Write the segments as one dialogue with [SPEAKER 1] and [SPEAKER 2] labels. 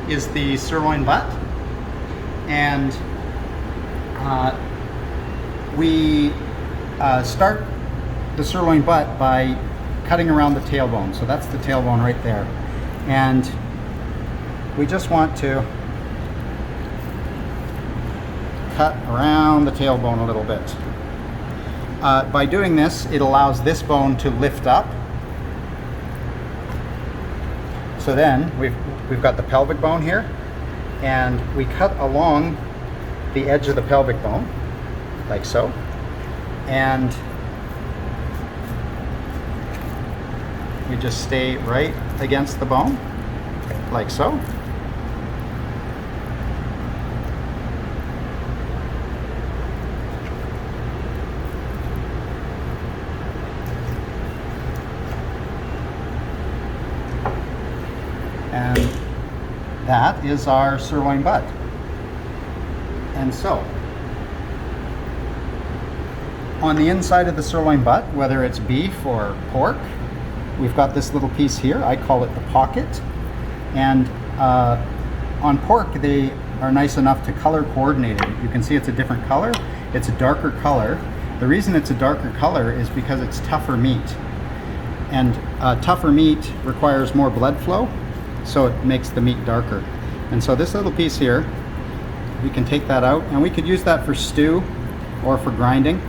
[SPEAKER 1] is the sirloin butt, and we start the sirloin butt by cutting around the tailbone. So that's the tailbone right there, and we just want to cut around the tailbone a little bit. By doing this, it allows this bone to lift up. So then we've got the pelvic bone here, and we cut along the edge of the pelvic bone, like so, and we just stay right against the bone, like so. And that is our sirloin butt. And so, on the inside of the sirloin butt, whether it's beef or pork, we've got this little piece here. I call it the pocket. And on pork, they are nice enough to color coordinate it. You can see it's a different color. It's a darker color. The reason it's a darker color is because it's tougher meat. And tougher meat requires more blood flow, so it makes the meat darker. And so this little piece here, we can take that out, and we could use that for stew or for grinding.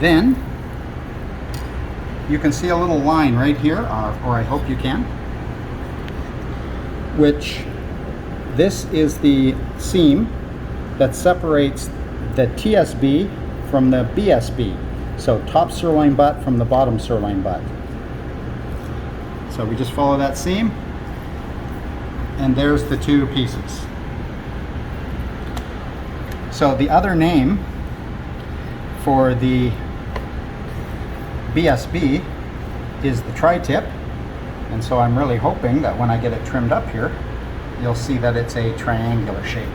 [SPEAKER 1] Then you can see a little line right here, or I hope you can, which this is the seam that separates the TSB from the BSB. So top sirloin butt from the bottom sirloin butt. So we just follow that seam, and there's the two pieces. So the other name for the BSB is the tri-tip, and so I'm really hoping that when I get it trimmed up here, you'll see that it's a triangular shape.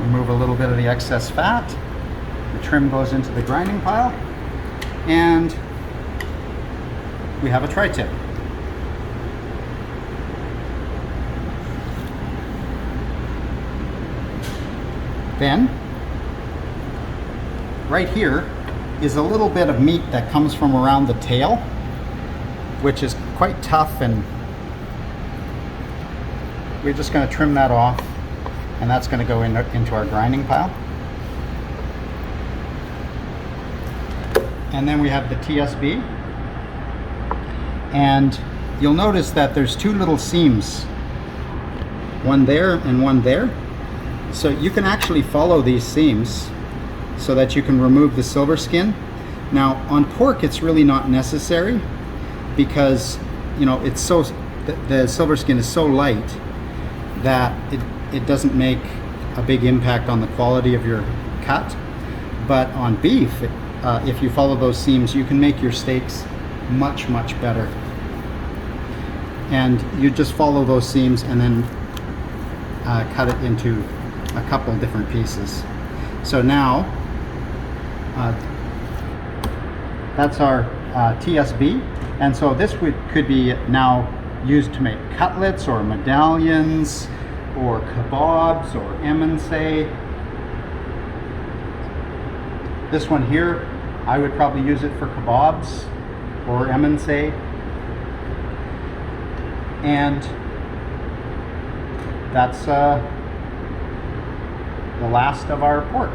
[SPEAKER 1] Remove a little bit of the excess fat. The trim goes into the grinding pile, and we have a tri-tip. Then, right here is a little bit of meat that comes from around the tail, which is quite tough, and we're just going to trim that off, and that's going to go into our grinding pile. And then we have the TSB, and you'll notice that there's two little seams, one there and one there. So you can actually follow these seams so that you can remove the silver skin. Now on pork, it's really not necessary, because it's so, the silver skin is so light that it doesn't make a big impact on the quality of your cut. But on beef, if you follow those seams, you can make your steaks much, much better. And you just follow those seams and then cut it into a couple different pieces. So now that's our TSB, and so this could be now used to make cutlets or medallions or kebabs or emense. This one here, I would probably use it for kebabs or emense. And that's the last of our pork.